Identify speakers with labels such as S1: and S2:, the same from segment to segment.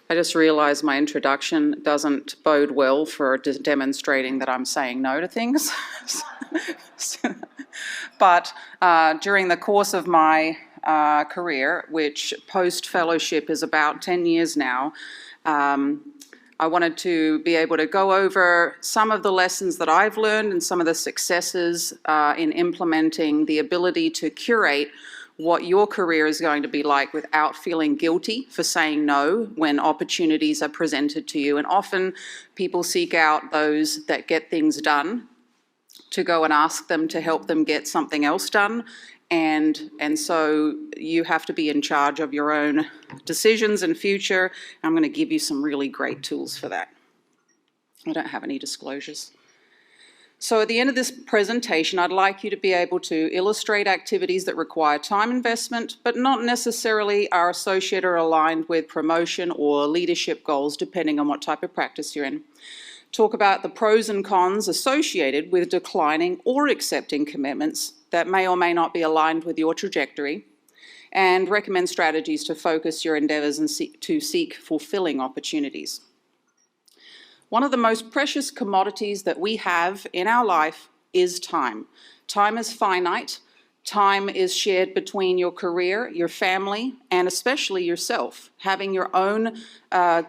S1: I just realised my introduction doesn't bode well for demonstrating that I'm saying no to things. But during the course of my career, which post-fellowship is about 10 years now, I wanted to be able to go over some of the lessons that I've learned and some of the successes in implementing the ability to curate what your career is going to be like without feeling guilty for saying no when opportunities are presented to you. And often people seek out those that get things done to go and ask them to help them get something else done. And so you have to be in charge of your own decisions and future. I'm going to give you some really great tools for that. I don't have any disclosures. So at the end of this presentation, I'd like you to be able to illustrate activities that require time investment, but not necessarily are associated or aligned with promotion or leadership goals, depending on what type of practice you're in. Talk about the pros and cons associated with declining or accepting commitments that may or may not be aligned with your trajectory, and recommend strategies to focus your endeavours and to seek fulfilling opportunities. One of the most precious commodities that we have in our life is time. Time is finite. Time is shared between your career, your family, and especially yourself. Having your own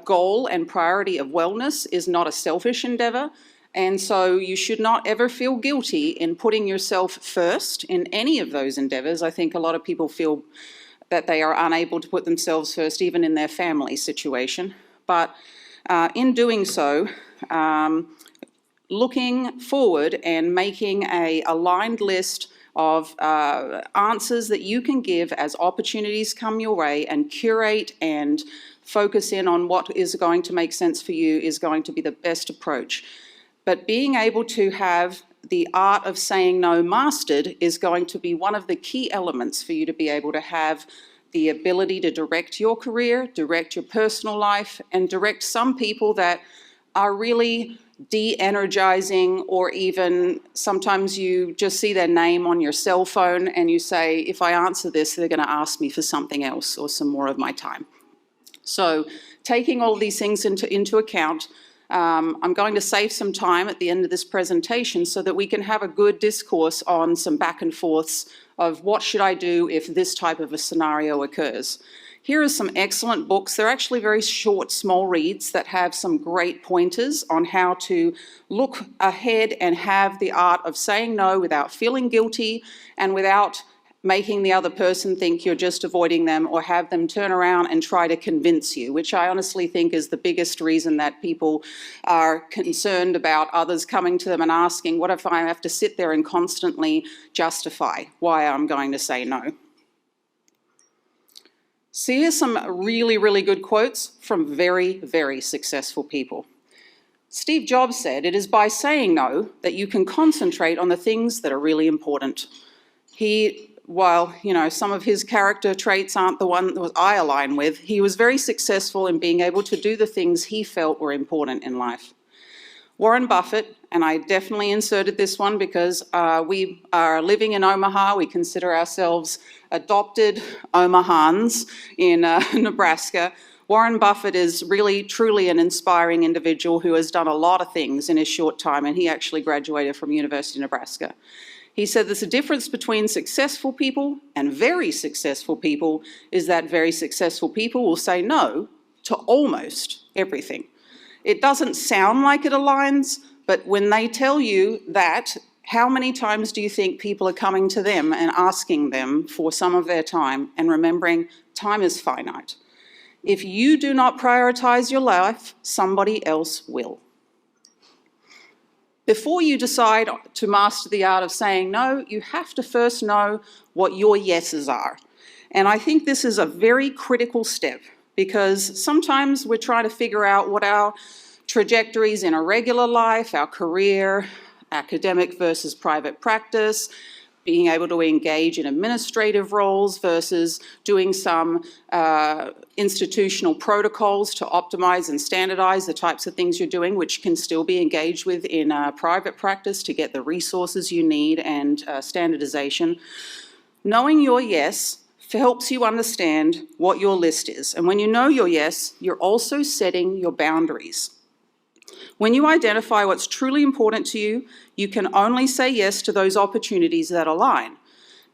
S1: goal and priority of wellness is not a selfish endeavour, and so you should not ever feel guilty in putting yourself first in any of those endeavours. I think a lot of people feel that they are unable to put themselves first, even in their family situation. But in doing so, looking forward and making an aligned list of answers that you can give as opportunities come your way, and curate and focus in on what is going to make sense for you is going to be the best approach. But being able to have the art of saying no mastered is going to be one of the key elements for you to be able to have the ability to direct your career, direct your personal life, and direct some people that are really de-energizing, or even sometimes you just see their name on your cell phone and you say, if I answer this, they're going to ask me for something else or some more of my time. So taking all of these things into account, I'm going to save some time at the end of this presentation so that we can have a good discourse on some back and forths of what should I do if this type of a scenario occurs. Here are some excellent books. They're actually very short, small reads that have some great pointers on how to look ahead and have the art of saying no without feeling guilty and without making the other person think you're just avoiding them, or have them turn around and try to convince you, which I honestly think is the biggest reason that people are concerned about others coming to them and asking, what if I have to sit there and constantly justify why I'm going to say no? So here's some really, really good quotes from very, very successful people. Steve Jobs said, "It is by saying no that you can concentrate on the things that are really important." While some of his character traits aren't the one that I align with, he was very successful in being able to do the things he felt were important in life. Warren Buffett, and I definitely inserted this one because we are living in Omaha. We consider ourselves adopted Omahans in Nebraska. Warren Buffett is really, truly an inspiring individual who has done a lot of things in his short time, and he actually graduated from University of Nebraska. He said there's a difference between successful people and very successful people is that very successful people will say no to almost everything. It doesn't sound like it aligns, but when they tell you that, how many times do you think people are coming to them and asking them for some of their time, and remembering time is finite? If you do not prioritize your life, somebody else will. Before you decide to master the art of saying no, you have to first know what your yeses are. And I think this is a very critical step, because sometimes we're trying to figure out what our trajectories in a regular life, our career, academic versus private practice, being able to engage in administrative roles versus doing some institutional protocols to optimize and standardize the types of things you're doing, which can still be engaged with in private practice to get the resources you need and standardization. Knowing your yes helps you understand what your list is. And when you know your yes, you're also setting your boundaries. When you identify what's truly important to you, you can only say yes to those opportunities that align.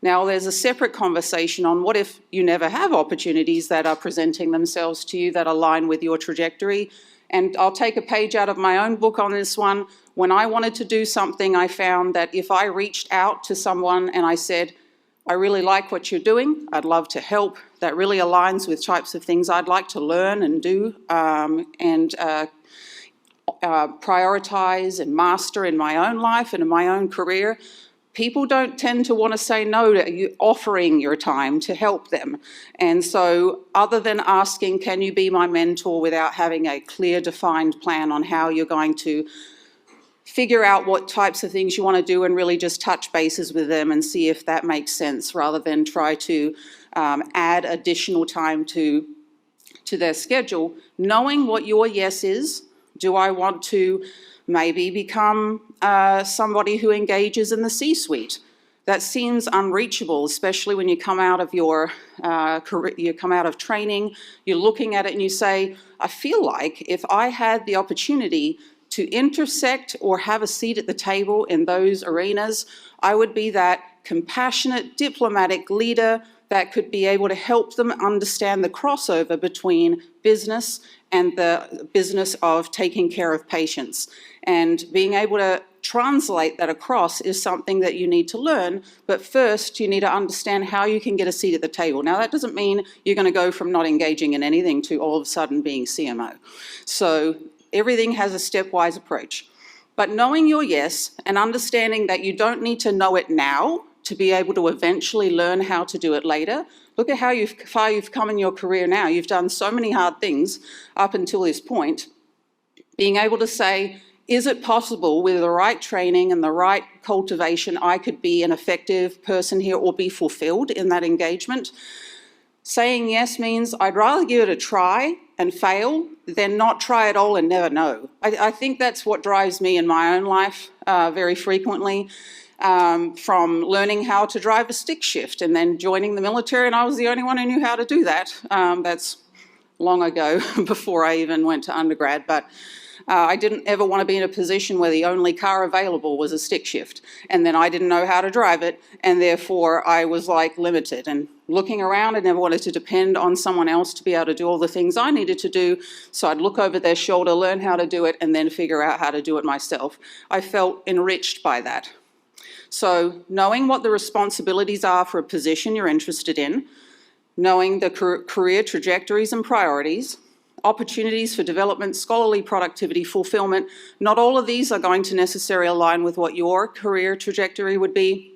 S1: Now, there's a separate conversation on what if you never have opportunities that are presenting themselves to you that align with your trajectory. And I'll take a page out of my own book on this one. When I wanted to do something, I found that if I reached out to someone and I said, I really like what you're doing, I'd love to help, that really aligns with types of things I'd like to learn and do, prioritize and master in my own life and in my own career, people don't tend to want to say no to you offering your time to help them. And so other than asking, can you be my mentor, without having a clear defined plan on how you're going to figure out what types of things you want to do and really just touch bases with them and see if that makes sense, rather than try to add additional time to their schedule. Knowing what your yes is, do I want to maybe become somebody who engages in the C-suite? That seems unreachable, especially when you come out of your career, you come out of training, you're looking at it and you say, I feel like if I had the opportunity to intersect or have a seat at the table in those arenas, I would be that compassionate, diplomatic leader that could be able to help them understand the crossover between business and the business of taking care of patients. And being able to translate that across is something that you need to learn, but first you need to understand how you can get a seat at the table. Now, that doesn't mean you're going to go from not engaging in anything to all of a sudden being CMO. So everything has a stepwise approach. But knowing your yes and understanding that you don't need to know it now to be able to eventually learn how to do it later. Look at how far you've come in your career now. You've done so many hard things up until this point. Being able to say, is it possible with the right training and the right cultivation, I could be an effective person here or be fulfilled in that engagement? Saying yes means I'd rather give it a try and fail than not try at all and never know. I think that's what drives me in my own life very frequently. From learning how to drive a stick shift and then joining the military, and I was the only one who knew how to do that. That's long ago, before I even went to undergrad, but I didn't ever want to be in a position where the only car available was a stick shift, and then I didn't know how to drive it, and therefore I was like limited. And looking around, I never wanted to depend on someone else to be able to do all the things I needed to do, so I'd look over their shoulder, learn how to do it, and then figure out how to do it myself. I felt enriched by that. So knowing what the responsibilities are for a position you're interested in, knowing the career trajectories and priorities, opportunities for development, scholarly productivity, fulfillment, not all of these are going to necessarily align with what your career trajectory would be,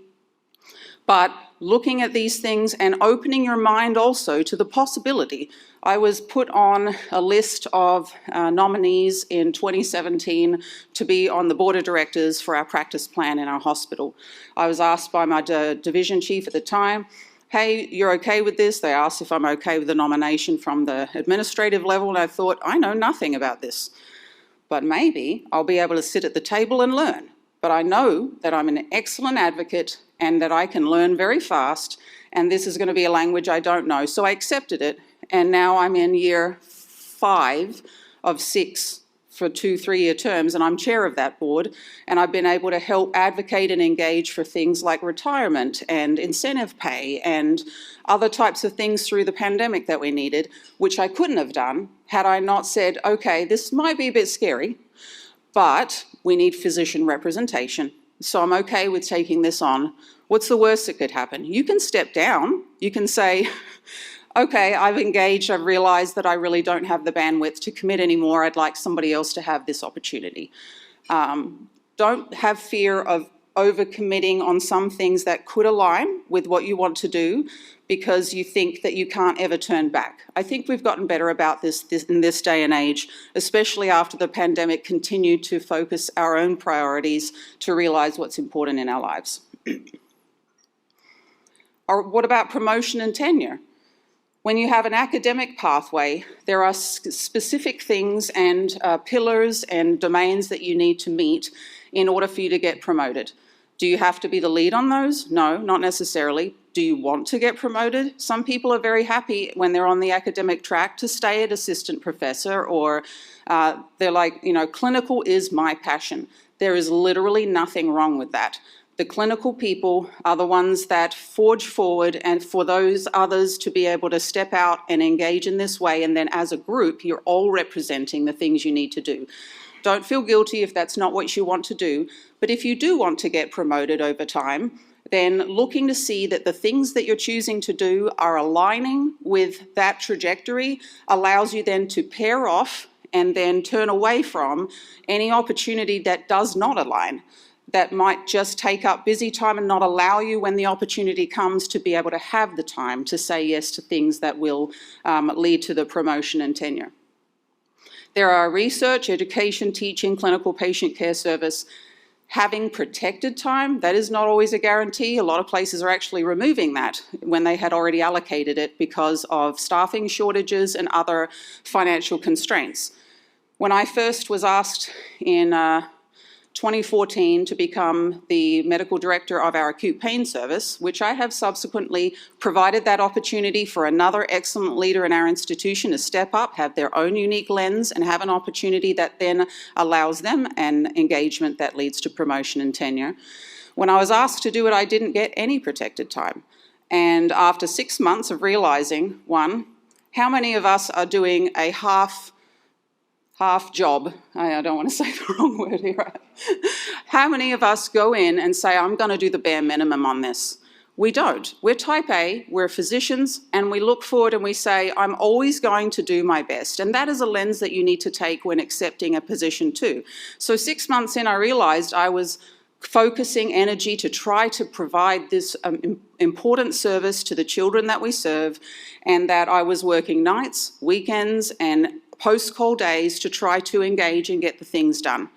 S1: but looking at these things and opening your mind also to the possibility. I was put on a list of nominees in 2017 to be on the board of directors for our practice plan in our hospital. I was asked by my division chief at the time, hey, you're okay with this? They asked if I'm okay with the nomination from the administrative level, and I thought, I know nothing about this, but maybe I'll be able to sit at the table and learn. But I know that I'm an excellent advocate and that I can learn very fast, and this is going to be a language I don't know. So I accepted it, and now I'm in year 5 of 6 for 2 3-year terms, and I'm chair of that board, and I've been able to help advocate and engage for things like retirement and incentive pay and other types of things through the pandemic that we needed, which I couldn't have done had I not said, okay, this might be a bit scary, but we need physician representation. So I'm okay with taking this on. What's the worst that could happen? You can step down. You can say, okay, I've engaged, I've realized that I really don't have the bandwidth to commit anymore. I'd like somebody else to have this opportunity. Don't have fear of overcommitting on some things that could align with what you want to do because you think that you can't ever turn back. I think we've gotten better about this in this day and age, especially after the pandemic continued to focus our own priorities to realize what's important in our lives. Or what about promotion and tenure? When you have an academic pathway, there are specific things and pillars and domains that you need to meet in order for you to get promoted. Do you have to be the lead on those? No, not necessarily. do you want to get promoted? Some people are very happy when they're on the academic track to stay at assistant professor, or they're like, you know, clinical is my passion. There is literally nothing wrong with that. The clinical people are the ones that forge forward, and for those others to be able to step out and engage in this way, and then as a group, you're all representing the things you need to do. Don't feel guilty if that's not what you want to do, but if you do want to get promoted over time, then looking to see that the things that you're choosing to do are aligning with that trajectory allows you then to pair off and then turn away from any opportunity that does not align, that might just take up busy time and not allow you, when the opportunity comes, to be able to have the time to say yes to things that will lead to the promotion and tenure. There are research, education, teaching, clinical patient care service. Having protected time, that is not always a guarantee. A lot of places are actually removing that when they had already allocated it because of staffing shortages and other financial constraints. When I first was asked in 2014 to become the medical director of our acute pain service, which I have subsequently provided that opportunity for another excellent leader in our institution to step up, have their own unique lens, and have an opportunity that then allows them an engagement that leads to promotion and tenure. When I was asked to do it, I didn't get any protected time. And after 6 months of realizing, one, how many of us are doing a half job, I don't want to say the wrong word here. How many of us go in and say, I'm going to do the bare minimum on this? We don't. We're type A, we're physicians, and we look forward and we say, I'm always going to do my best. And that is a lens that you need to take when accepting a position too. So 6 months in, I realized I was focusing energy to try to provide this important service to the children that we serve, and that I was working nights, weekends, and post-call days to try to engage and get the things done.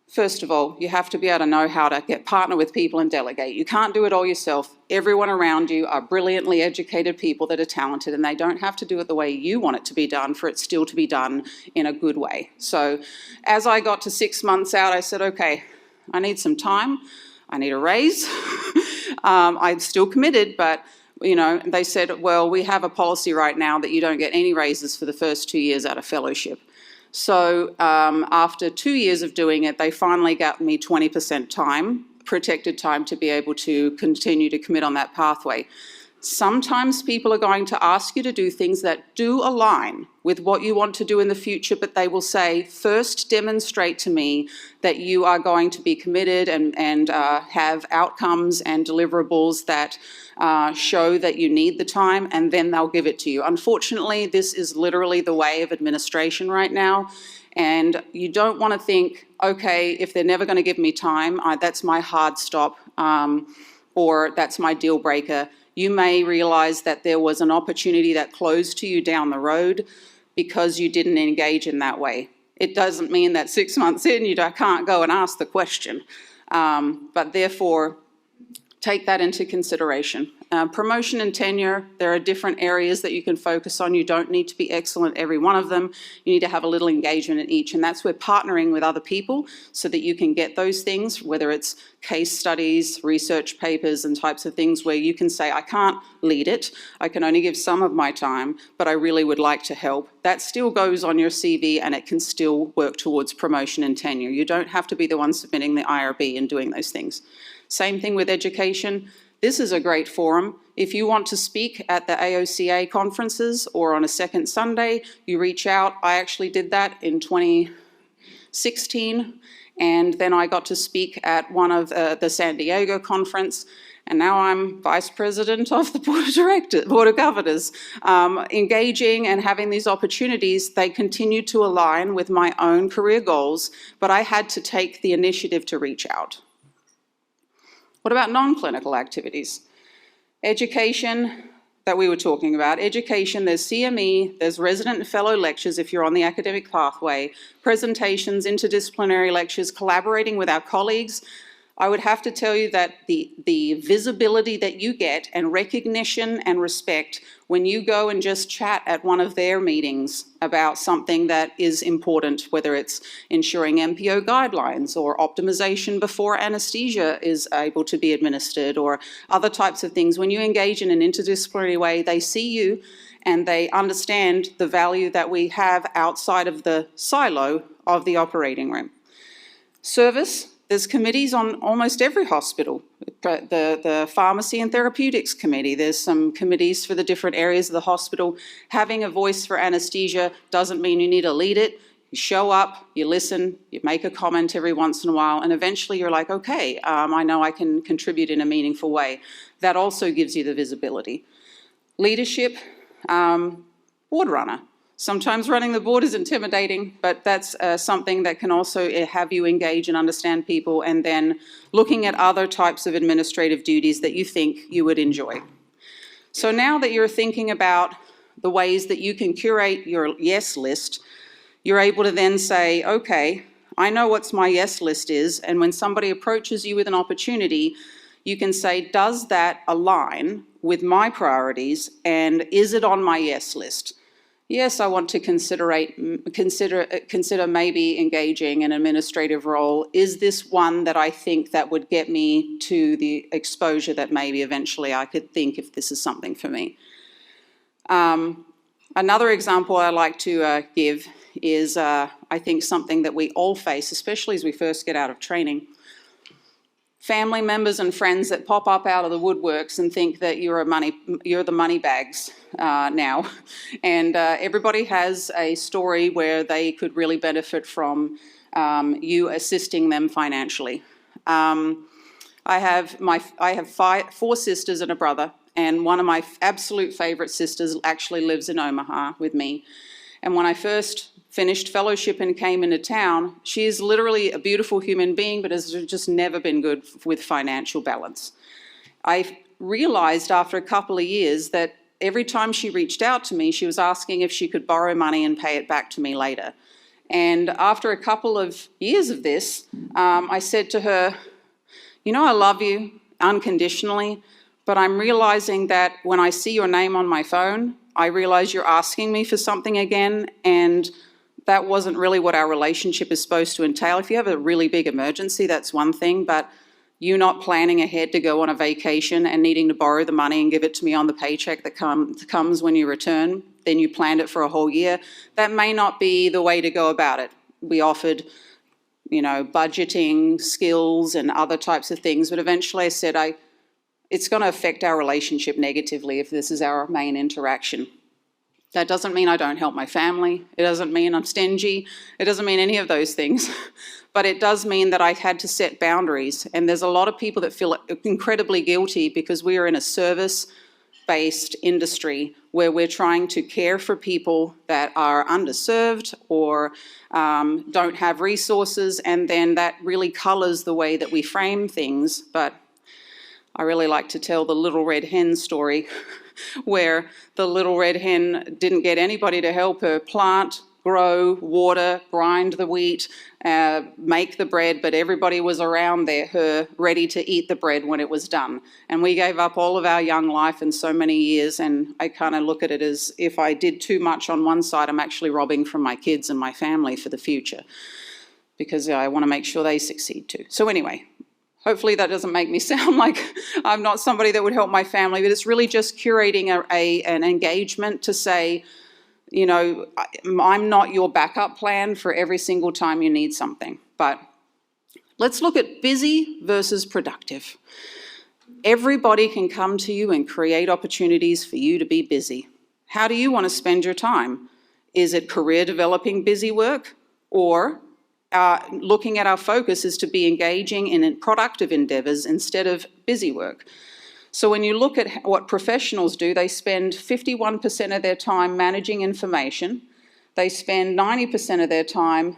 S1: First of all, you have to be able to know how to partner with people and delegate. You can't do it all yourself. Everyone around you are brilliantly educated people that are talented, and they don't have to do it the way you want it to be done for it still to be done in a good way. So as I got to 6 months out, I said, okay, I need some time. I need a raise. I'm still committed, but you know, they said, well, we have a policy right now that you don't get any raises for the first 2 years out of fellowship. So after 2 years of doing it, they finally got me 20% time, protected time, to be able to continue to commit on that pathway. Sometimes people are going to ask you to do things that do align with what you want to do in the future, but they will say, first demonstrate to me that you are going to be committed and have outcomes and deliverables that show that you need the time, and then they'll give it to you. Unfortunately, this is literally the way of administration right now. And you don't want to think, okay, if they're never going to give me time, that's my hard stop, or that's my deal breaker. You may realize that there was an opportunity that closed to you down the road because you didn't engage in that way. It doesn't mean that 6 months in you can't go and ask the question, but therefore take that into consideration. Promotion and tenure, there are different areas that you can focus on. You don't need to be excellent at every one of them. You need to have a little engagement in each, and that's where partnering with other people so that you can get those things, whether it's case studies, research papers, and types of things where you can say, I can't lead it, I can only give some of my time, but I really would like to help. That still goes on your CV, and it can still work towards promotion and tenure. You don't have to be the one submitting the IRB and doing those things. Same thing with education. This is a great forum. If you want to speak at the AOCA conferences or on a second Sunday, you reach out. I actually did that in 2016, and then I got to speak at one of the San Diego conference, and now I'm vice president of the Board of Governors. Engaging and having these opportunities, they continue to align with my own career goals, but I had to take the initiative to reach out. What about non-clinical activities? Education that we were talking about. Education, there's CME, there's resident and fellow lectures if you're on the academic pathway, presentations, interdisciplinary lectures, collaborating with our colleagues. I would have to tell you that the visibility that you get and recognition and respect when you go and just chat at one of their meetings about something that is important, whether it's ensuring MPO guidelines or optimization before anesthesia is able to be administered or other types of things. When you engage in an interdisciplinary way, they see you and they understand the value that we have outside of the silo of the operating room. Service. There's committees on almost every hospital, the pharmacy and therapeutics committee. There's some committees for the different areas of the hospital. Having a voice for anesthesia doesn't mean you need to lead it. You show up, you listen, you make a comment every once in a while, and eventually you're like, okay, I know I can contribute in a meaningful way. That also gives you the visibility. Leadership, board runner. Sometimes running the board is intimidating, but that's something that can also have you engage and understand people, and then looking at other types of administrative duties that you think you would enjoy. So now that you're thinking about the ways that you can curate your yes list, you're able to then say, okay, I know what my yes list is, and when somebody approaches you with an opportunity, you can say, does that align with my priorities, and is it on my yes list? Yes, I want to consider maybe engaging in an administrative role. Is this one that I think that would get me to the exposure that maybe eventually I could think if this is something for me? Another example I like to give is I think something that we all face, especially as we first get out of training. Family members and friends that pop up out of the woodworks and think that you're the money bags now. And everybody has a story where they could really benefit from you assisting them financially. I have 4 sisters and a brother, and one of my absolute favorite sisters actually lives in Omaha with me. And when I first finished fellowship and came into town, she is literally a beautiful human being, but has just never been good with financial balance. I realized after a couple of years that every time she reached out to me, she was asking if she could borrow money and pay it back to me later. And after a couple of years of this, I said to her, you know, I love you unconditionally, but I'm realizing that when I see your name on my phone, I realize you're asking me for something again, and that wasn't really what our relationship is supposed to entail. If you have a really big emergency, that's one thing, but you not planning ahead to go on a vacation and needing to borrow the money and give it to me on the paycheck that comes when you return, then you planned it for a whole year, that may not be the way to go about it. We offered, you know, budgeting skills and other types of things, but eventually I said, it's going to affect our relationship negatively if this is our main interaction. That doesn't mean I don't help my family. It doesn't mean I'm stingy. It doesn't mean any of those things. But it does mean that I had to set boundaries. And there's a lot of people that feel incredibly guilty because we are in a service-based industry where we're trying to care for people that are underserved or don't have resources, and then that really colors the way that we frame things. But I really like to tell the little red hen story where the little red hen didn't get anybody to help her plant, grow, water, grind the wheat, make the bread, but everybody was around her ready to eat the bread when it was done. And we gave up all of our young life in so many years, and I kind of look at it as if I did too much on one side, I'm actually robbing from my kids and my family for the future, because I want to make sure they succeed too. So anyway, hopefully that doesn't make me sound like I'm not somebody that would help my family, but it's really just curating an engagement to say, you know, I'm not your backup plan for every single time you need something. But let's look at busy versus productive. Everybody can come to you and create opportunities for you to be busy. How do you want to spend your time? Is it career developing busy work, or looking at our focus is to be engaging in productive endeavours instead of busy work? So when you look at what professionals do, they spend 51% of their time managing information. They spend 90% of their time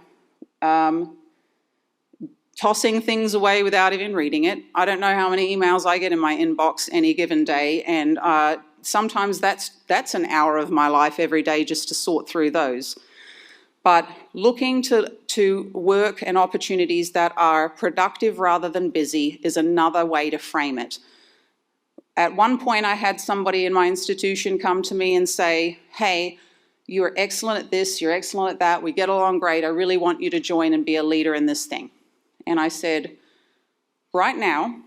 S1: tossing things away without even reading it. I don't know how many emails I get in my inbox any given day, and sometimes that's an hour of my life every day just to sort through those. But looking to work and opportunities that are productive rather than busy is another way to frame it. At one point, I had somebody in my institution come to me and say, hey, you're excellent at this, you're excellent at that, we get along great, I really want you to join and be a leader in this thing. And I said, right now,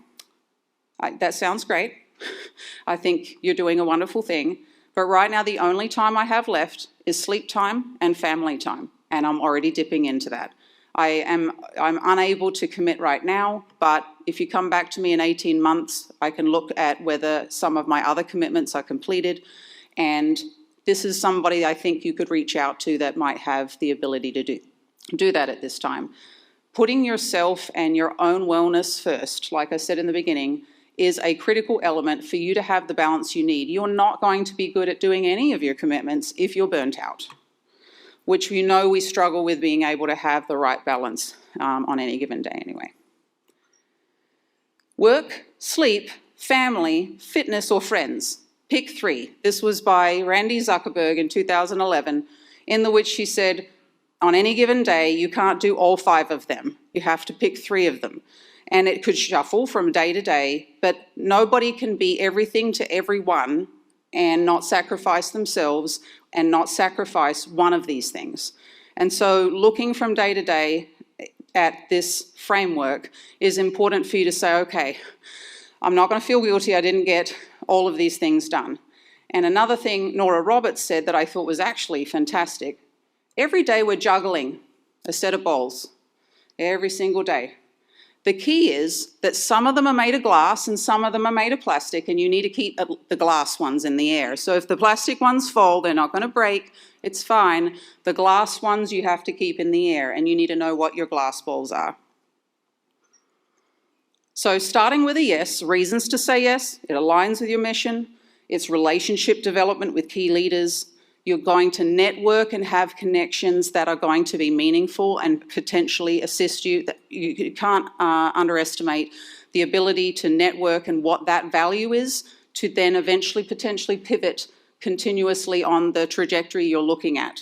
S1: that sounds great. I think you're doing a wonderful thing. But right now, the only time I have left is sleep time and family time. And I'm already dipping into that. I'm unable to commit right now, but if you come back to me in 18 months, I can look at whether some of my other commitments are completed. And this is somebody I think you could reach out to that might have the ability to do that at this time. Putting yourself and your own wellness first, like I said in the beginning, is a critical element for you to have the balance you need. You're not going to be good at doing any of your commitments if you're burnt out, which we know we struggle with being able to have the right balance on any given day anyway. Work, sleep, family, fitness, or friends. Pick 3. This was by Randy Zuckerberg in 2011, in which she said, on any given day, you can't do all 5 of them. You have to pick 3 of them. And it could shuffle from day to day, but nobody can be everything to everyone and not sacrifice themselves and not sacrifice one of these things. And so looking from day to day at this framework is important for you to say, okay, I'm not going to feel guilty, I didn't get all of these things done. And another thing Nora Roberts said that I thought was actually fantastic, every day we're juggling a set of bowls, every single day. The key is that some of them are made of glass and some of them are made of plastic, and you need to keep the glass ones in the air. So if the plastic ones fall, they're not going to break, it's fine. The glass ones you have to keep in the air, and you need to know what your glass balls are. So starting with a yes, reasons to say yes, it aligns with your mission, it's relationship development with key leaders, you're going to network and have connections that are going to be meaningful and potentially assist you. You can't underestimate the ability to network and what that value is to then eventually potentially pivot continuously on the trajectory you're looking at.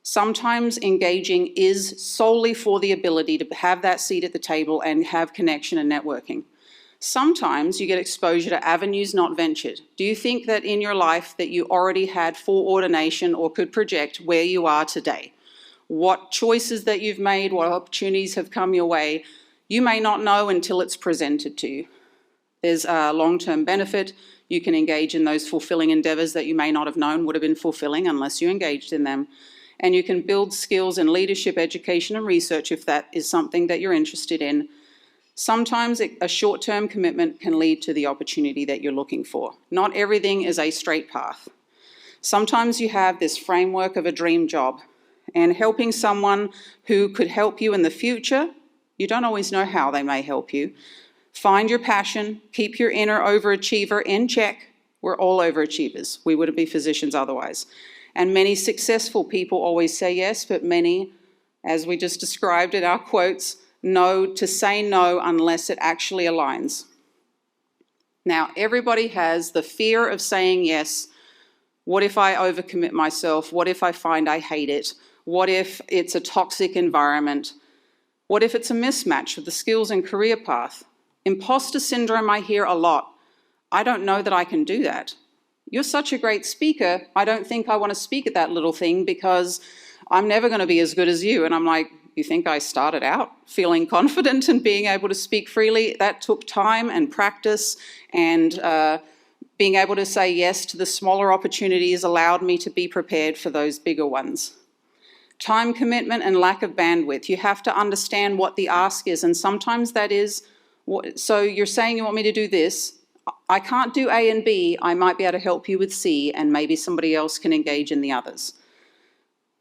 S1: Sometimes engaging is solely for the ability to have that seat at the table and have connection and networking. Sometimes you get exposure to avenues not ventured. Do you think that in your life that you already had foreordination or could project where you are today? What choices that you've made, what opportunities have come your way, you may not know until it's presented to you. There's a long-term benefit. You can engage in those fulfilling endeavors that you may not have known would have been fulfilling unless you engaged in them. And you can build skills in leadership, education, and research if that is something that you're interested in. Sometimes a short-term commitment can lead to the opportunity that you're looking for. Not everything is a straight path. Sometimes you have this framework of a dream job, and helping someone who could help you in the future, you don't always know how they may help you. Find your passion, keep your inner overachiever in check. We're all overachievers. We wouldn't be physicians otherwise. And many successful people always say yes, but many, as we just described in our quotes, know to say no unless it actually aligns. Now, everybody has the fear of saying yes. What if I overcommit myself? What if I find I hate it? What if it's a toxic environment? What if it's a mismatch with the skills and career path? Imposter syndrome I hear a lot. I don't know that I can do that. You're such a great speaker, I don't think I want to speak at that little thing because I'm never going to be as good as you. And I'm like, you think I started out feeling confident and being able to speak freely? That took time and practice, and being able to say yes to the smaller opportunities allowed me to be prepared for those bigger ones. Time commitment and lack of bandwidth. You have to understand what the ask is, and sometimes that is, so you're saying you want me to do this, I can't do A and B, I might be able to help you with C, and maybe somebody else can engage in the others.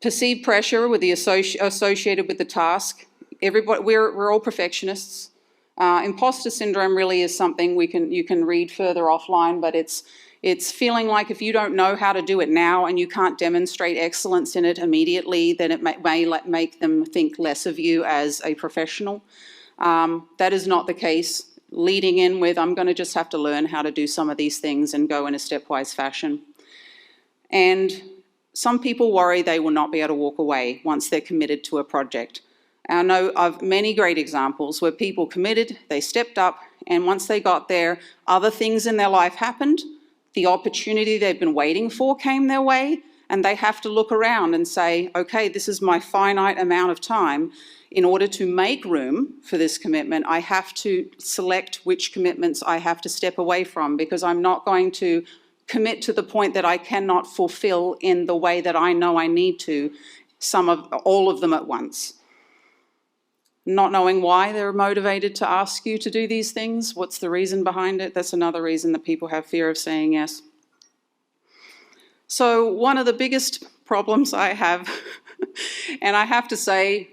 S1: Perceived pressure with the associated with the task. Everybody, we're all perfectionists. Imposter syndrome really is something you can read further offline, but it's feeling like if you don't know how to do it now and you can't demonstrate excellence in it immediately, then it may make them think less of you as a professional. That is not the case. Leading in with, I'm going to just have to learn how to do some of these things and go in a stepwise fashion. And some people worry they will not be able to walk away once they're committed to a project. I know of many great examples where people committed, they stepped up, and once they got there, other things in their life happened. The opportunity they've been waiting for came their way, and they have to look around and say, okay, this is my finite amount of time. In order to make room for this commitment, I have to select which commitments I have to step away from, because I'm not going to commit to the point that I cannot fulfill in the way that I know I need to, all of them at once. Not knowing why they're motivated to ask you to do these things, what's the reason behind it? That's another reason that people have fear of saying yes. So one of the biggest problems I have, and I have to say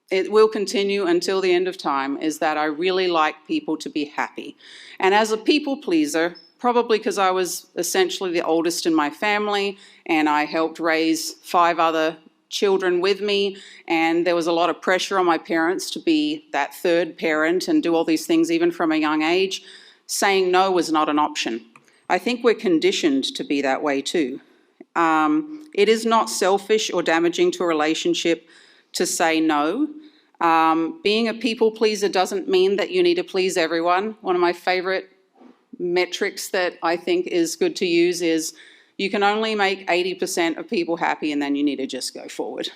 S1: it will continue until the end of time, is that I really like people to be happy. And as a people pleaser, probably because I was essentially the oldest in my family and I helped raise 5 other children with me, and there was a lot of pressure on my parents to be that third parent and do all these things even from a young age, saying no was not an option. I think we're conditioned to be that way too. It is not selfish or damaging to a relationship to say no. Being a people pleaser doesn't mean that you need to please everyone. One of my favorite metrics that I think is good to use is you can only make 80% of people happy, and then you need to just go forward.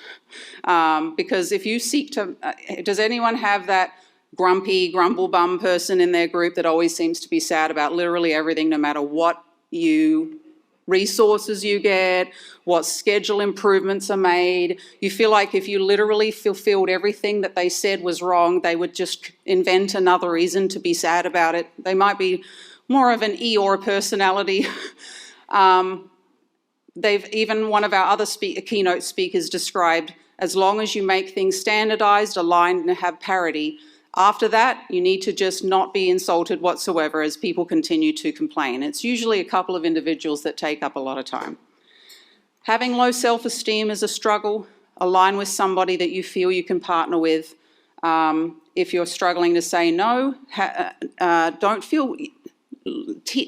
S1: Because if you seek to, does anyone have that grumpy, grumble bum person in their group that always seems to be sad about literally everything, no matter what resources you get, what schedule improvements are made? You feel like if you literally fulfilled everything that they said was wrong, they would just invent another reason to be sad about it. They might be more of an Eeyore personality. Even one of our other keynote speakers described, as long as you make things standardized, aligned, and have parity, after that, you need to just not be insulted whatsoever as people continue to complain. It's usually a couple of individuals that take up a lot of time. Having low self-esteem is a struggle. Align with somebody that you feel you can partner with. If you're struggling to say no, don't feel...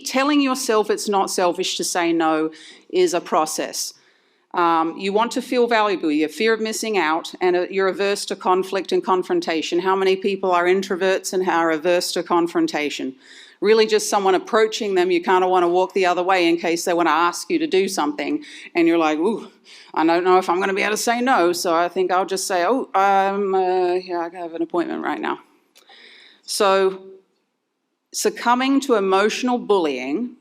S1: telling yourself it's not selfish to say no is a process. You want to feel valuable. You have fear of missing out, and you're averse to conflict and confrontation. How many people are introverts and are averse to confrontation? Really just someone approaching them, you kind of want to walk the other way in case they want to ask you to do something, and you're like, ooh, I don't know if I'm going to be able to say no, so I think I'll just say, yeah, I have an appointment right now. So succumbing to emotional bullying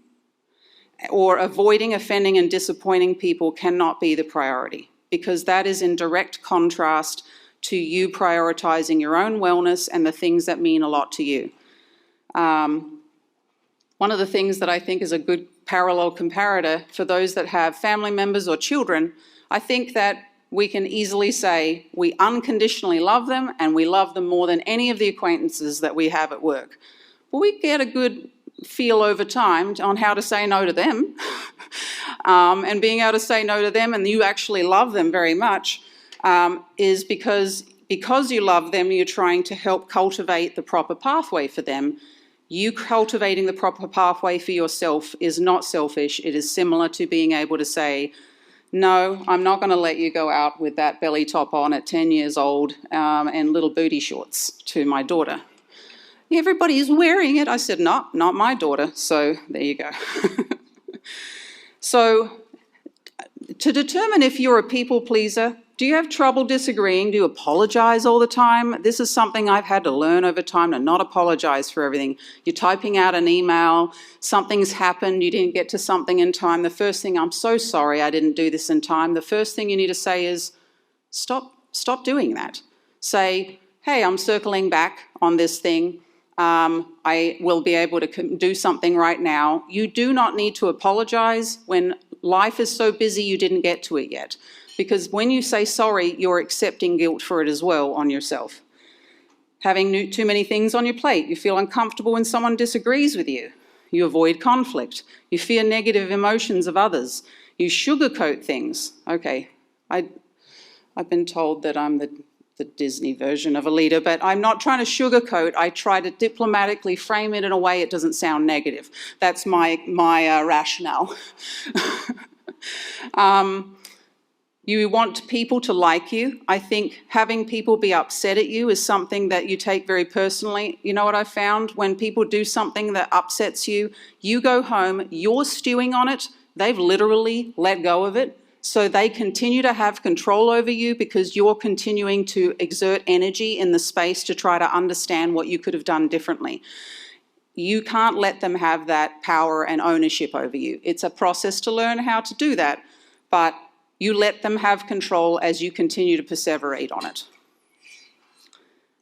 S1: or avoiding offending and disappointing people cannot be the priority, because that is in direct contrast to you prioritizing your own wellness and the things that mean a lot to you. One of the things that I think is a good parallel comparator for those that have family members or children, I think that we can easily say we unconditionally love them and we love them more than any of the acquaintances that we have at work. Well, we get a good feel over time on how to say no to them. And being able to say no to them and you actually love them very much is because you love them, you're trying to help cultivate the proper pathway for them. You cultivating the proper pathway for yourself is not selfish. It is similar to being able to say, no, I'm not going to let you go out with that belly top on at 10 years old and little booty shorts to my daughter. Everybody's wearing it. I said, no, not my daughter. So there you go. So to determine if you're a people pleaser, do you have trouble disagreeing? Do you apologize all the time? This is something I've had to learn over time, to not apologize for everything. You're typing out an email, something's happened, you didn't get to something in time. The first thing, I'm so sorry I didn't do this in time. The first thing you need to say is, stop doing that. Say, hey, I'm circling back on this thing. I will be able to do something right now. You do not need to apologize when life is so busy you didn't get to it yet. Because when you say sorry, you're accepting guilt for it as well on yourself. Having too many things on your plate. You feel uncomfortable when someone disagrees with you. You avoid conflict. You fear negative emotions of others. You sugarcoat things. Okay, I've been told that I'm the Disney version of a leader, but I'm not trying to sugarcoat. I try to diplomatically frame it in a way it doesn't sound negative. That's my rationale. You want people to like you. I think having people be upset at you is something that you take very personally. You know what I found? When people do something that upsets you, you go home, you're stewing on it, they've literally let go of it. So they continue to have control over you because you're continuing to exert energy in the space to try to understand what you could have done differently. You can't let them have that power and ownership over you. It's a process to learn how to do that, but you let them have control as you continue to perseverate on it.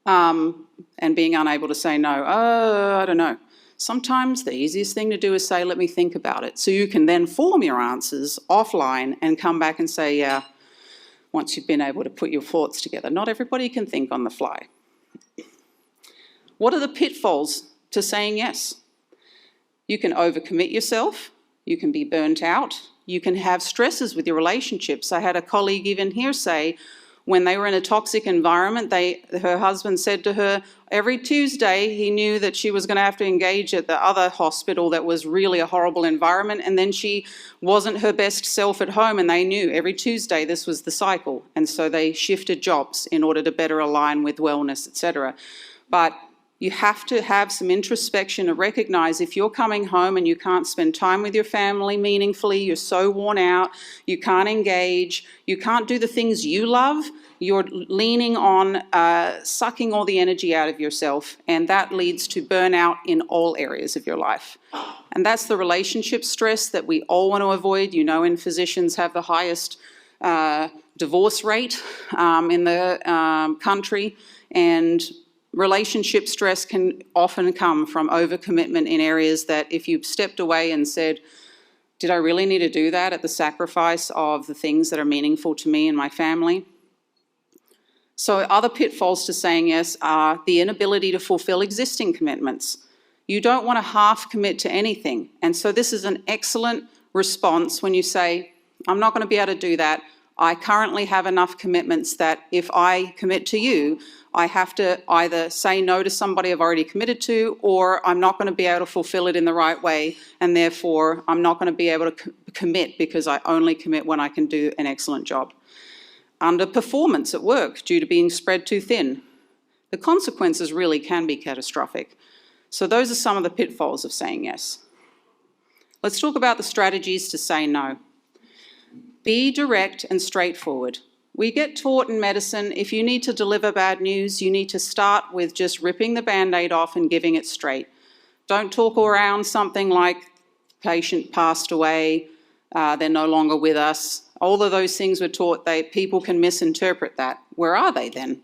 S1: And being unable to say no, I don't know. Sometimes the easiest thing to do is say, let me think about it. So you can then form your answers offline and come back and say, yeah, once you've been able to put your thoughts together. Not everybody can think on the fly. What are the pitfalls to saying yes? You can overcommit yourself. You can be burnt out. You can have stresses with your relationships. I had a colleague even here say, when they were in a toxic environment, her husband said to her, every Tuesday he knew that she was going to have to engage at the other hospital that was really a horrible environment, and then she wasn't her best self at home, and they knew every Tuesday this was the cycle, and so they shifted jobs in order to better align with wellness, etc. But you have to have some introspection to recognize if you're coming home and you can't spend time with your family meaningfully, you're so worn out, you can't engage, you can't do the things you love, you're leaning on sucking all the energy out of yourself, and that leads to burnout in all areas of your life. And that's the relationship stress that we all want to avoid. You know, physicians have the highest divorce rate in the country, and relationship stress can often come from overcommitment in areas that if you stepped away and said, did I really need to do that at the sacrifice of the things that are meaningful to me and my family? So other pitfalls to saying yes are the inability to fulfill existing commitments. You don't want to half commit to anything. And so this is an excellent response when you say, I'm not going to be able to do that. I currently have enough commitments that if I commit to you, I have to either say no to somebody I've already committed to, or I'm not going to be able to fulfill it in the right way, and therefore I'm not going to be able to commit because I only commit when I can do an excellent job. Underperformance at work due to being spread too thin. The consequences really can be catastrophic. So those are some of the pitfalls of saying yes. Let's talk about the strategies to say no. Be direct and straightforward. We get taught in medicine, if you need to deliver bad news, you need to start with just ripping the Band-Aid off and giving it straight. Don't talk around something like patient passed away, they're no longer with us. All of those things we're taught, people can misinterpret that. Where are they then?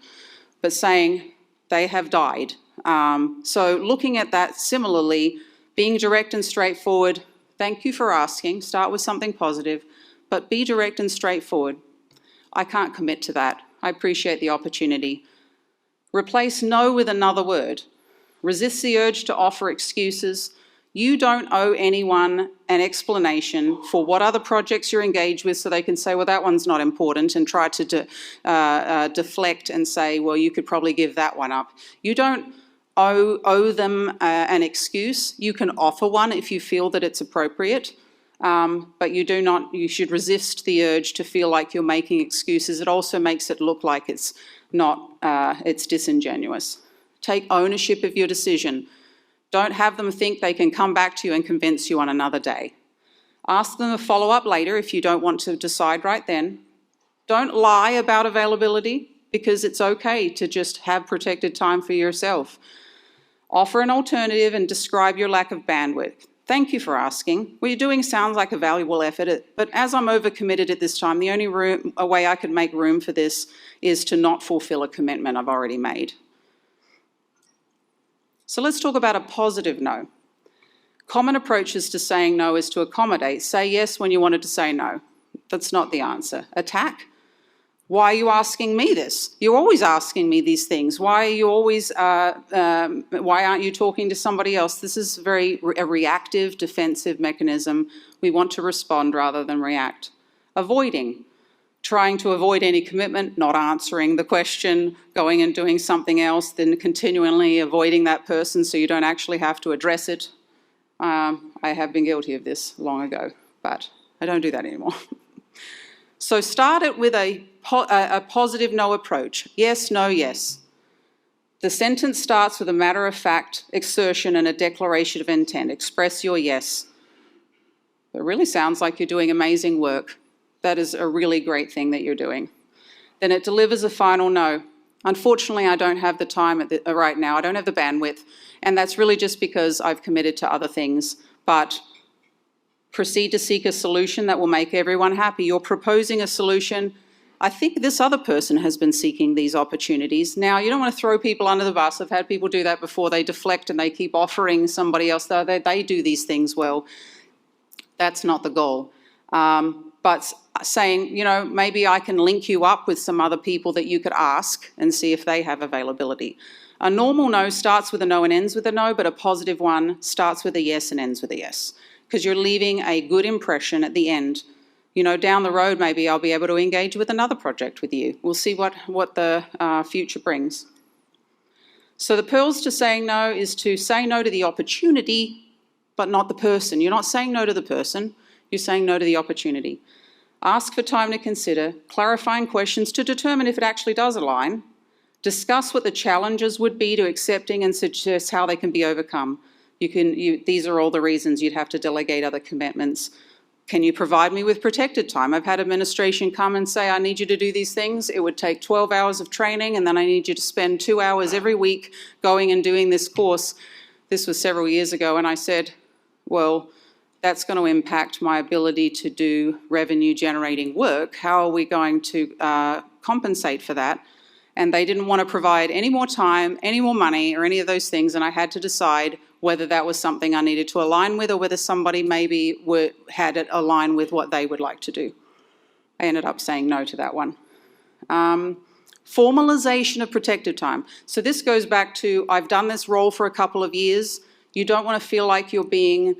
S1: But saying they have died. So looking at that similarly, being direct and straightforward, thank you for asking, start with something positive, but be direct and straightforward. I can't commit to that. I appreciate the opportunity. Replace no with another word. Resist the urge to offer excuses. You don't owe anyone an explanation for what other projects you're engaged with so they can say, well, that one's not important, and try to deflect and say, well, you could probably give that one up. You don't owe them an excuse. You can offer one if you feel that it's appropriate. But you should resist the urge to feel like you're making excuses. It also makes it look like it's disingenuous. Take ownership of your decision. Don't have them think they can come back to you and convince you on another day. Ask them to follow up later if you don't want to decide right then. Don't lie about availability, because it's okay to just have protected time for yourself. Offer an alternative and describe your lack of bandwidth. Thank you for asking. What you're doing sounds like a valuable effort, but as I'm overcommitted at this time, the only way I could make room for this is to not fulfill a commitment I've already made. So let's talk about a positive no. Common approaches to saying no is to accommodate. Say yes when you wanted to say no. That's not the answer. Attack. Why are you asking me this? You're always asking me these things. Why aren't you talking to somebody else? This is a reactive, defensive mechanism. We want to respond rather than react. Avoiding. Trying to avoid any commitment, not answering the question, going and doing something else, then continually avoiding that person so you don't actually have to address it. I have been guilty of this long ago, but I don't do that anymore. So start it with a positive no approach. Yes, no, yes. The sentence starts with a matter-of-fact exertion and a declaration of intent. Express your yes. It really sounds like you're doing amazing work. That is a really great thing that you're doing. Then it delivers a final no. Unfortunately, I don't have the time right now. I don't have the bandwidth. And that's really just because I've committed to other things. But proceed to seek a solution that will make everyone happy. You're proposing a solution. I think this other person has been seeking these opportunities. Now, you don't want to throw people under the bus. I've had people do that before. They deflect and they keep offering somebody else. They do these things well. That's not the goal. But saying, you know, maybe I can link you up with some other people that you could ask and see if they have availability. A normal no starts with a no and ends with a no, but a positive one starts with a yes and ends with a yes, because you're leaving a good impression at the end. You know, down the road, maybe I'll be able to engage with another project with you. We'll see what the future brings. So the pearls to saying no is to say no to the opportunity, but not the person. You're not saying no to the person, you're saying no to the opportunity. Ask for time to consider, clarifying questions to determine if it actually does align. Discuss what the challenges would be to accepting and suggest how they can be overcome. These are all the reasons you'd have to delegate other commitments. Can you provide me with protected time? I've had administration come and say, I need you to do these things. It would take 12 hours of training, and then I need you to spend 2 hours every week going and doing this course. This was several years ago, and I said, well, that's going to impact my ability to do revenue-generating work. How are we going to compensate for that? And they didn't want to provide any more time, any more money, or any of those things, and I had to decide whether that was something I needed to align with or whether somebody maybe had it align with what they would like to do. I ended up saying no to that one. Formalization of protective time. So this goes back to, I've done this role for a couple of years. You don't want to feel like you're being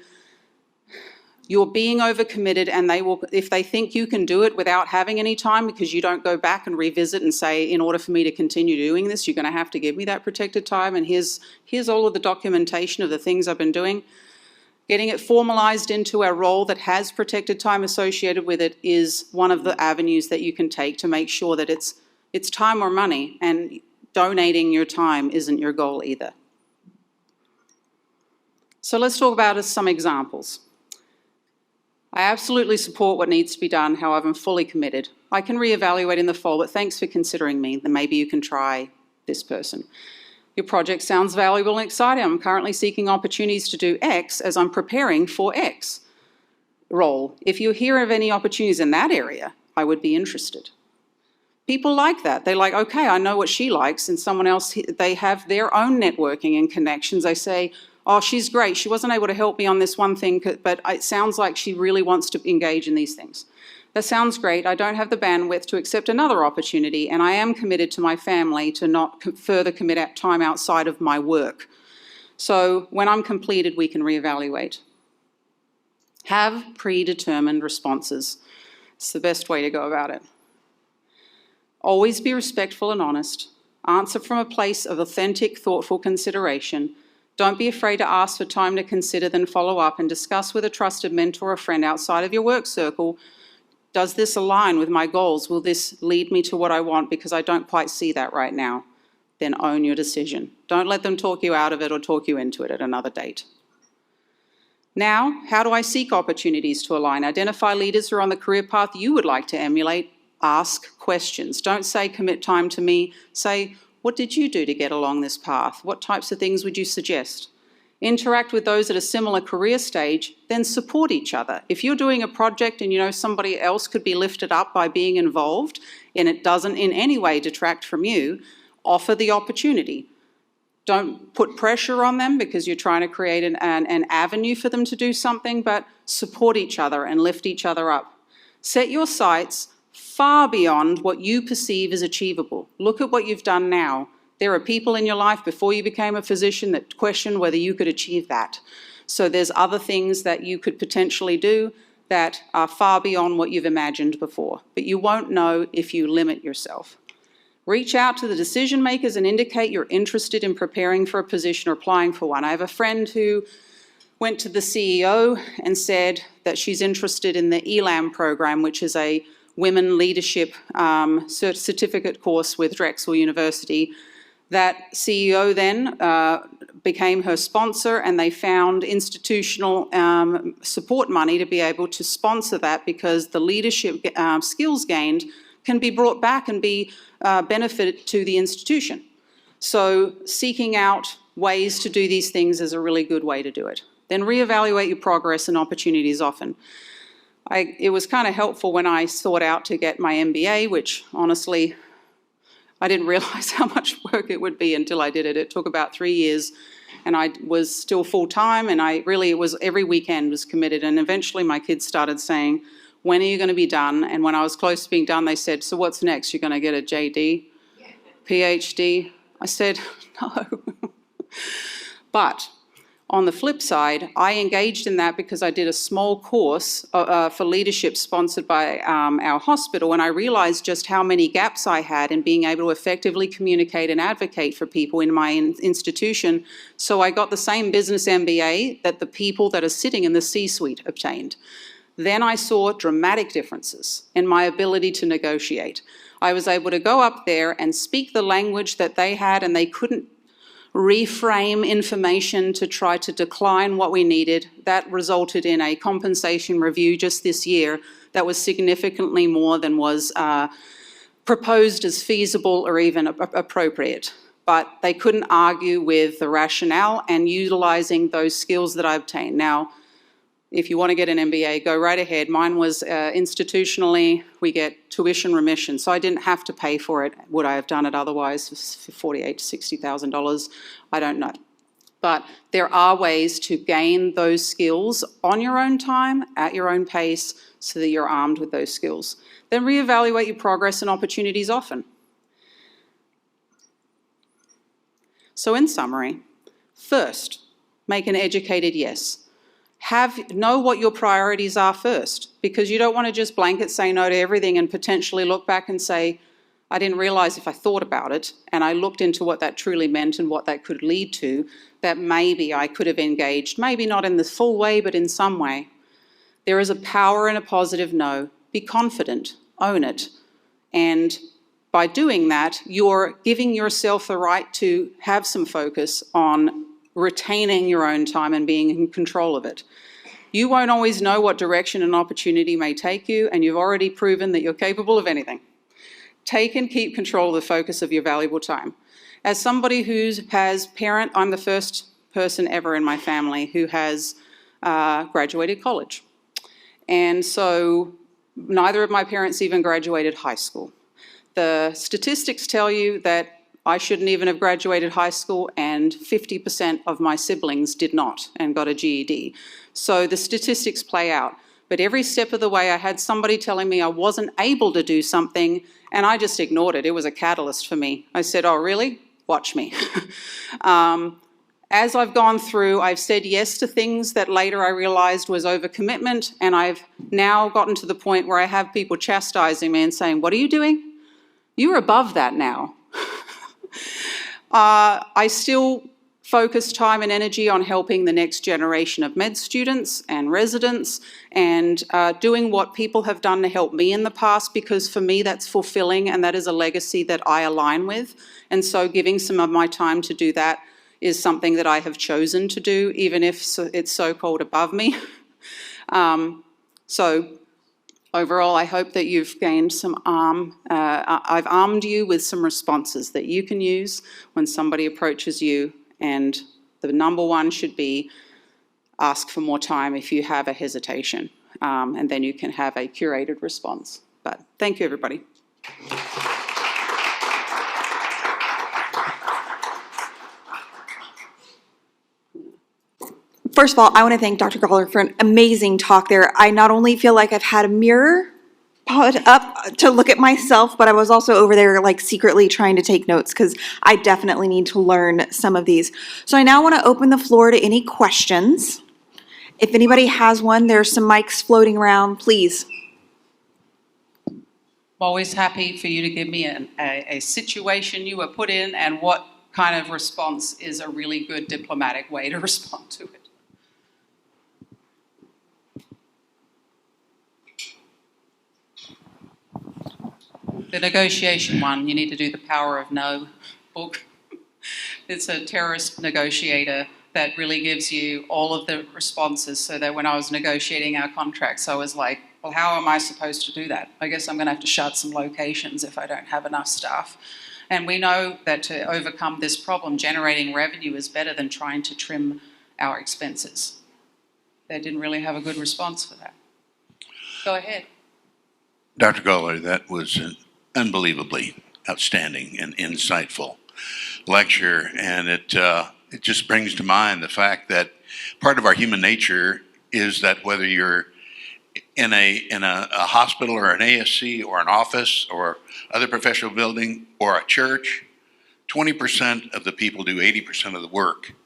S1: overcommitted, and they will, if they think you can do it without having any time because you don't go back and revisit and say, in order for me to continue doing this, you're going to have to give me that protected time, and here's all of the documentation of the things I've been doing. Getting it formalized into a role that has protected time associated with it is one of the avenues that you can take to make sure that it's time or money, and donating your time isn't your goal either. So let's talk about some examples. I absolutely support what needs to be done, however, I'm fully committed. I can reevaluate in the fall, but thanks for considering me. Then maybe you can try this person. Your project sounds valuable and exciting. I'm currently seeking opportunities to do X as I'm preparing for X role. If you hear of any opportunities in that area, I would be interested. People like that. They're like, okay, I know what she likes, and someone else, they have their own networking and connections. They say, oh, she's great. She wasn't able to help me on this one thing, but it sounds like she really wants to engage in these things. That sounds great. I don't have the bandwidth to accept another opportunity, and I am committed to my family to not further commit time outside of my work. So when I'm completed, we can reevaluate. Have predetermined responses. It's the best way to go about it. Always be respectful and honest. Answer from a place of authentic, thoughtful consideration. Don't be afraid to ask for time to consider, then follow up and discuss with a trusted mentor or friend outside of your work circle. Does this align with my goals? Will this lead me to what I want? Because I don't quite see that right now. Then own your decision. Don't let them talk you out of it or talk you into it at another date. Now, how do I seek opportunities to align? Identify leaders who are on the career path you would like to emulate. Ask questions. Don't say commit time to me. Say, what did you do to get along this path? What types of things would you suggest? Interact with those at a similar career stage, then support each other. If you're doing a project and you know somebody else could be lifted up by being involved and it doesn't in any way detract from you, offer the opportunity. Don't put pressure on them because you're trying to create an avenue for them to do something, but support each other and lift each other up. Set your sights far beyond what you perceive as achievable. Look at what you've done now. There are people in your life before you became a physician that question whether you could achieve that. So there's other things that you could potentially do that are far beyond what you've imagined before. But you won't know if you limit yourself. Reach out to the decision makers and indicate you're interested in preparing for a position or applying for one. I have a friend who went to the CEO and said that she's interested in the ELAM program, which is a women leadership certificate course with Drexel University. That CEO then became her sponsor, and they found institutional support money to be able to sponsor that, because the leadership skills gained can be brought back and be benefit to the institution. So seeking out ways to do these things is a really good way to do it. Then reevaluate your progress and opportunities often. It was kind of helpful when I sought out to get my MBA, which honestly, I didn't realize how much work it would be until I did it. It took about 3 years, and I was still full-time, and it was every weekend was committed. And eventually my kids started saying, when are you going to be done? And when I was close to being done, they said, so what's next? You're going to get a JD, PhD? I said, no. But on the flip side, I engaged in that because I did a small course for leadership sponsored by our hospital, and I realized just how many gaps I had in being able to effectively communicate and advocate for people in my institution. So I got the same business MBA that the people that are sitting in the C-suite obtained. Then I saw dramatic differences in my ability to negotiate. I was able to go up there and speak the language that they had, and they couldn't reframe information to try to decline what we needed. That resulted in a compensation review just this year that was significantly more than was proposed as feasible or even appropriate. But they couldn't argue with the rationale and utilizing those skills that I obtained. Now, if you want to get an MBA, go right ahead. Mine was institutionally, we get tuition remission, so I didn't have to pay for it. Would I have done it otherwise for $48,000 to $60,000? I don't know. But there are ways to gain those skills on your own time, at your own pace, so that you're armed with those skills. Then reevaluate your progress and opportunities often. So in summary, first, make an educated yes. Know what your priorities are first, because you don't want to just blanket say no to everything and potentially look back and say, I didn't realize if I thought about it and I looked into what that truly meant and what that could lead to, that maybe I could have engaged, maybe not in the full way, but in some way. There is a power in a positive no. Be confident, own it. And by doing that, you're giving yourself the right to have some focus on retaining your own time and being in control of it. You won't always know what direction an opportunity may take you, and you've already proven that you're capable of anything. Take and keep control of the focus of your valuable time. As somebody I'm the first person ever in my family who has graduated college. And so neither of my parents even graduated high school. The statistics tell you that I shouldn't even have graduated high school, and 50% of my siblings did not and got a GED. So the statistics play out. But every step of the way I had somebody telling me I wasn't able to do something, and I just ignored it. It was a catalyst for me. I said, oh really? Watch me. As I've gone through, I've said yes to things that later I realized was overcommitment, and I've now gotten to the point where I have people chastising me and saying, what are you doing? You're above that now. I still focus time and energy on helping the next generation of med students and residents, and doing what people have done to help me in the past, because for me that's fulfilling and that is a legacy that I align with. And so giving some of my time to do that is something that I have chosen to do, even if it's so-called above me. So overall, I hope that you've gained some I've armed you with some responses that you can use when somebody approaches you, and the number one should be ask for more time if you have a hesitation, and then you can have a curated response. But thank you, everybody.
S2: First of all, I want to thank Dr. Gawler for an amazing talk there. I not only feel like I've had a mirror put up to look at myself, but I was also over there like secretly trying to take notes, because I definitely need to learn some of these. So I now want to open the floor to any questions. If anybody has one, there's some mics floating around, please.
S1: I'm always happy for you to give me a situation you were put in, and what kind of response is a really good diplomatic way to respond to it. The negotiation one, you need to do the Power of No book. It's a terrorist negotiator that really gives you all of the responses, so that when I was negotiating our contracts, I was like, well, how am I supposed to do that? I guess I'm going to have to shut some locations if I don't have enough staff. And we know that to overcome this problem, generating revenue is better than trying to trim our expenses. They didn't really have a good response for that. Go ahead.
S3: Dr. Goller, that was an unbelievably outstanding and insightful lecture, and it just brings to mind the fact that part of our human nature is that whether you're in a hospital or an ASC or an office or other professional building or a church, 20% of the people do 80% of the work.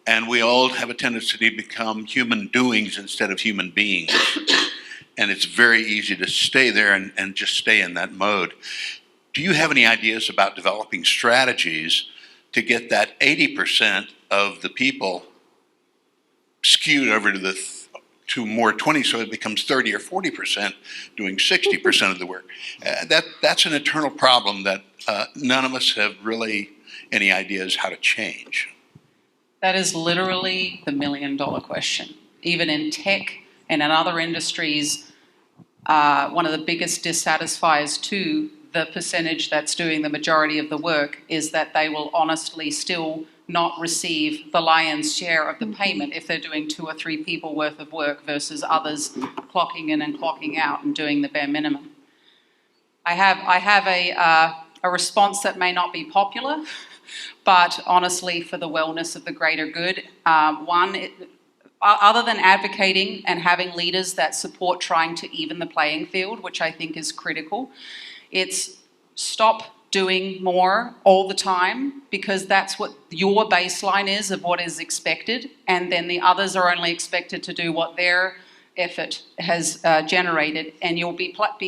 S3: And we all have a tendency to become human doings instead of human beings. And it's very easy to stay there and just stay in that mode. Do you have any ideas about developing strategies to get that 80% of the people skewed over to more 20, so it becomes 30 or 40% doing 60% of the work? That's an eternal problem that none of us have really any ideas how to change.
S1: That is literally the million-dollar question. Even in tech and in other industries, one of the biggest dissatisfiers to the percentage that's doing the majority of the work is that they will honestly still not receive the lion's share of the payment if they're doing 2 or 3 people worth of work versus others clocking in and clocking out and doing the bare minimum. I have a response that may not be popular, but honestly, for the wellness of the greater good, other than advocating and having leaders that support trying to even the playing field, which I think is critical, it's stop doing more all the time, because that's what your baseline is of what is expected, and then the others are only expected to do what their effort has generated, and you'll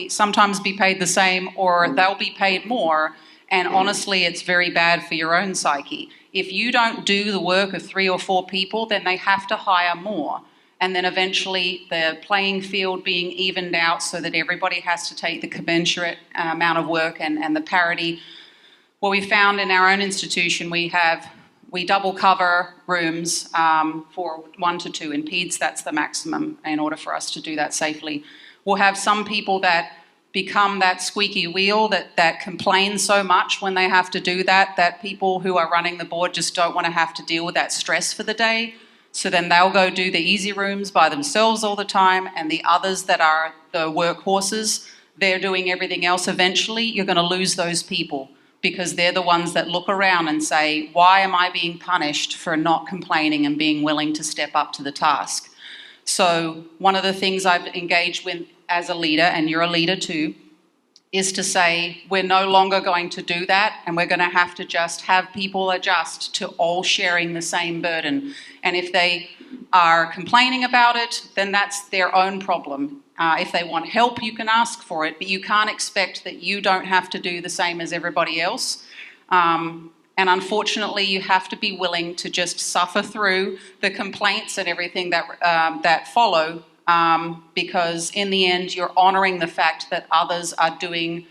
S1: sometimes be paid the same, or they'll be paid more. And honestly, it's very bad for your own psyche. If you don't do the work of 3 or 4 people, then they have to hire more. And then eventually the playing field being evened out so that everybody has to take the commensurate amount of work and the parity. What we found in our own institution, we double cover rooms for 1 to 2. In PEDS, that's the maximum in order for us to do that safely. We'll have some people that become that squeaky wheel that complain so much when they have to do that people who are running the board just don't want to have to deal with that stress for the day. So then they'll go do the easy rooms by themselves all the time, and the others that are the workhorses, they're doing everything else. Eventually, you're going to lose those people because they're the ones that look around and say, why am I being punished for not complaining and being willing to step up to the task? So one of the things I've engaged with as a leader, and you're a leader too, is to say we're no longer going to do that, and we're going to have to just have people adjust to all sharing the same burden. And if they are complaining about it, then that's their own problem. If they want help, you can ask for it, but you can't expect that you don't have to do the same as everybody else. And unfortunately, you have to be willing to just suffer through the complaints and everything that follow, because in the end, you're honouring the fact that others are going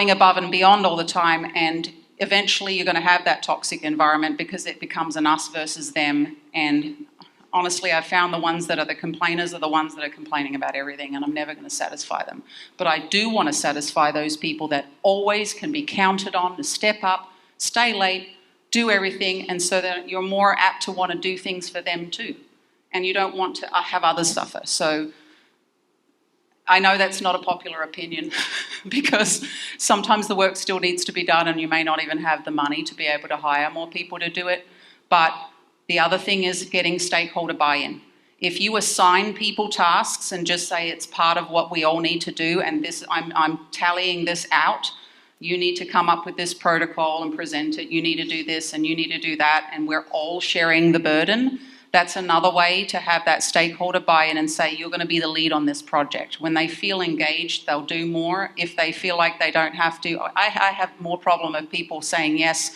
S1: above and beyond all the time, and eventually you're going to have that toxic environment because it becomes an us versus them. And honestly, I've found the ones that are the complainers are the ones that are complaining about everything, and I'm never going to satisfy them. But I do want to satisfy those people that always can be counted on to step up, stay late, do everything, and so that you're more apt to want to do things for them too. And you don't want to have others suffer. So I know that's not a popular opinion because sometimes the work still needs to be done and you may not even have the money to be able to hire more people to do it. But the other thing is getting stakeholder buy-in. If you assign people tasks and just say it's part of what we all need to do, and this I'm tallying this out, you need to come up with this protocol and present it, you need to do this and you need to do that, and we're all sharing the burden. That's another way to have that stakeholder buy-in and say, you're going to be the lead on this project. When they feel engaged, they'll do more. If they feel like they don't have to, I have more problem of people saying yes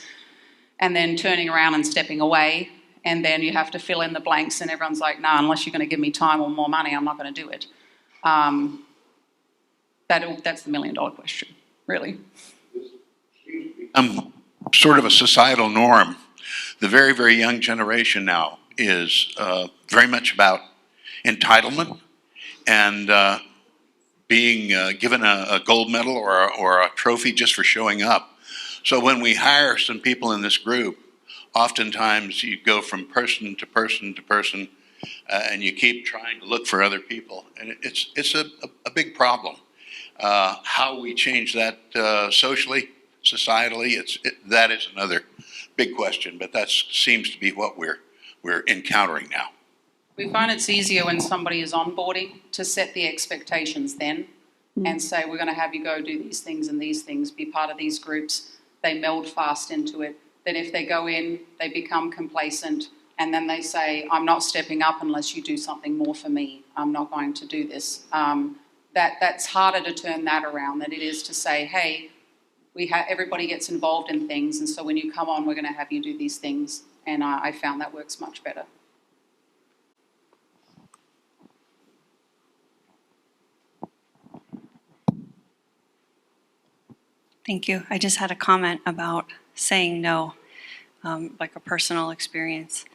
S1: and then turning around and stepping away, and then you have to fill in the blanks and everyone's like, nah, unless you're going to give me time or more money, I'm not going to do it. That's the million-dollar question, really.
S3: Sort of a societal norm. The very, very young generation now is very much about entitlement and being given a gold medal or a trophy just for showing up. So when we hire some people in this group, oftentimes you go from person to person to person, and you keep trying to look for other people, and it's a big problem. How we change that socially, societally, that is another big question, but that seems to be what we're encountering now.
S1: We find it's easier when somebody is onboarding to set the expectations then and say, we're going to have you go do these things and these things, be part of these groups. They meld fast into it. Then if they go in, they become complacent, and then they say, I'm not stepping up unless you do something more for me. I'm not going to do this. That's harder to turn that around than it is to say, hey, everybody gets involved in things, and so when you come on, we're going to have you do these things. And I found that works much better.
S4: Thank you. I just had a comment about saying no, like a personal experience,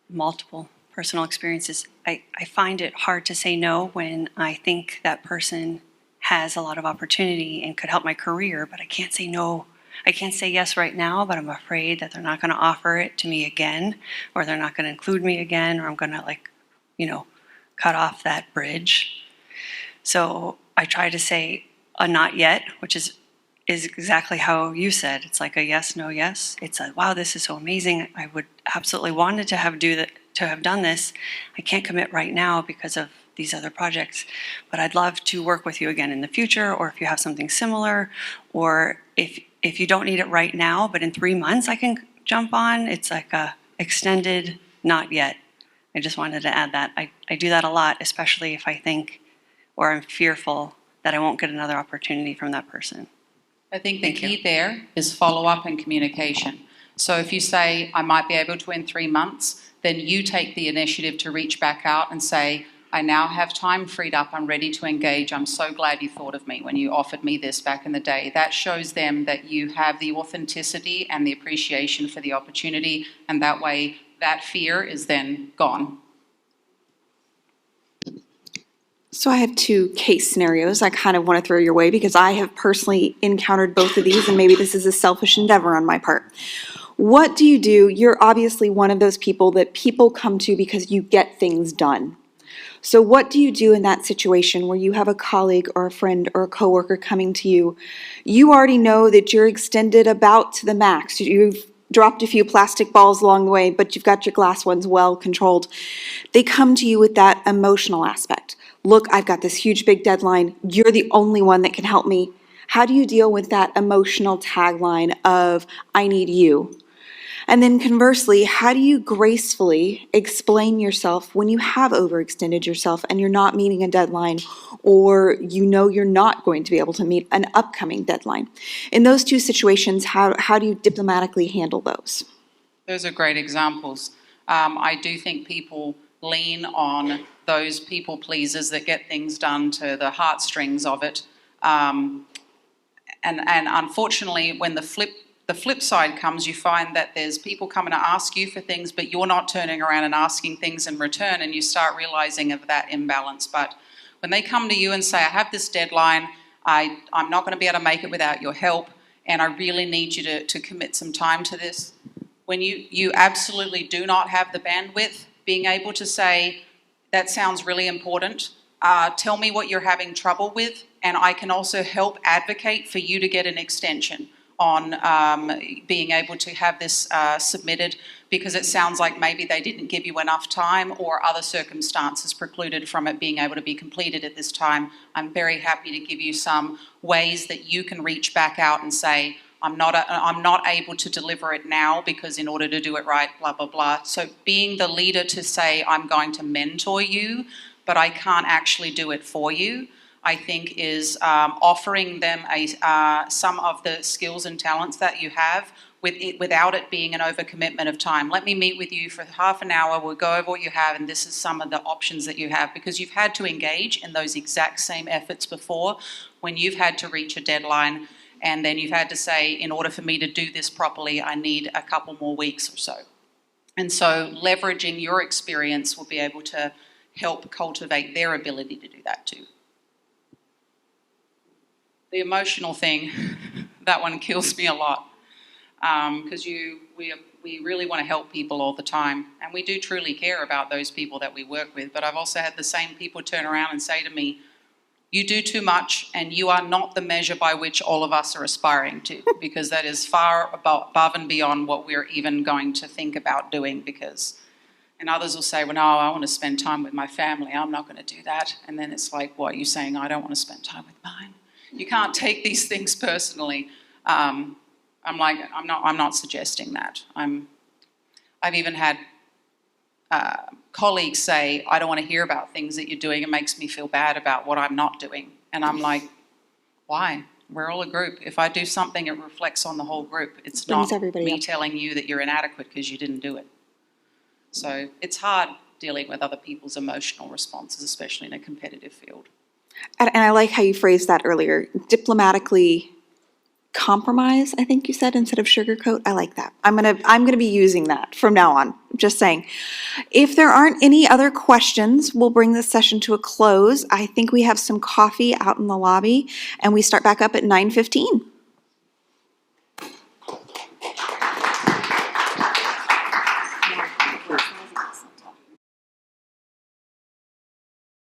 S4: multiple personal experiences. I find it hard to say no when I think that person has a lot of opportunity and could help my career, but I can't say no. I can't say yes right now, but I'm afraid that they're not going to offer it to me again, or they're not going to include me again, or I'm going to cut off that bridge. So I try to say a not yet, which is exactly how you said. It's like a yes, no, yes. It's a, wow, this is so amazing. I would absolutely wanted to have done this. I can't commit right now because of these other projects, but I'd love to work with you again in the future, or if you have something similar, or if you don't need it right now, but in 3 months I can jump on. It's like a extended not yet. I just wanted to add that. I do that a lot, especially if I think or I'm fearful that I won't get another opportunity from that person.
S1: I think the key there is follow-up and communication. So if you say, I might be able to in 3 months, then you take the initiative to reach back out and say, I now have time freed up, I'm ready to engage, I'm so glad you thought of me when you offered me this back in the day. That shows them that you have the authenticity and the appreciation for the opportunity, and that way that fear is then gone.
S2: So I have two case scenarios I kind of want to throw your way because I have personally encountered both of these, and maybe this is a selfish endeavor on my part. What do? You're obviously one of those people that people come to because you get things done. So what do you do in that situation where you have a colleague or a friend or a coworker coming to you? You already know that you're extended about to the max. You've dropped a few plastic balls along the way, but you've got your glass ones well controlled. They come to you with that emotional aspect. Look, I've got this huge big deadline. You're the only one that can help me. How do you deal with that emotional tagline of, I need you? And then conversely, how do you gracefully explain yourself when you have overextended yourself and you're not meeting a deadline, or you know you're not going to be able to meet an upcoming deadline? In those two situations, how do you diplomatically handle those?
S1: Those are great examples. I do think people lean on those people pleasers that get things done to the heartstrings of it. And unfortunately, when the flip side comes, you find that there's people coming to ask you for things, but you're not turning around and asking things in return, and you start realizing of that imbalance. But when they come to you and say, I have this deadline, I'm not going to be able to make it without your help, and I really need you to commit some time to this. When you absolutely do not have the bandwidth, being able to say, that sounds really important, tell me what you're having trouble with, and I can also help advocate for you to get an extension on being able to have this submitted, because it sounds like maybe they didn't give you enough time or other circumstances precluded from it being able to be completed at this time. I'm very happy to give you some ways that you can reach back out and say, I'm not able to deliver it now because in order to do it right, blah, blah, blah. So being the leader to say, I'm going to mentor you, but I can't actually do it for you, I think is offering them some of the skills and talents that you have without it being an overcommitment of time. Let me meet with you for half an hour, we'll go over what you have, and this is some of the options that you have, because you've had to engage in those exact same efforts before when you've had to reach a deadline, and then you've had to say, in order for me to do this properly, I need a couple more weeks or so. And so leveraging your experience will be able to help cultivate their ability to do that too. The emotional thing, that one kills me a lot. Because we really want to help people all the time, and we do truly care about those people that we work with. But I've also had the same people turn around and say to me, you do too much, and you are not the measure by which all of us are aspiring to, because that is far above and beyond what we're even going to think about doing. And others will say, well, no, I want to spend time with my family, I'm not going to do that. And then it's like, what, are you saying I don't want to spend time with mine? You can't take these things personally. I'm not suggesting that. I've even had colleagues say, I don't want to hear about things that you're doing. It makes me feel bad about what I'm not doing. And I'm like, why? We're all a group. If I do something, it reflects on the whole group. It's not me telling you that you're inadequate because you didn't do it. So it's hard dealing with other people's emotional responses, especially in a competitive field.
S2: And I like how you phrased that earlier, diplomatically compromise, I think you said, instead of sugarcoat. I like that. I'm gonna be using that from now on. Just saying. If there aren't any other questions, we'll bring this session to a close. I think we have some coffee out in the lobby, and we start back up at 9:15.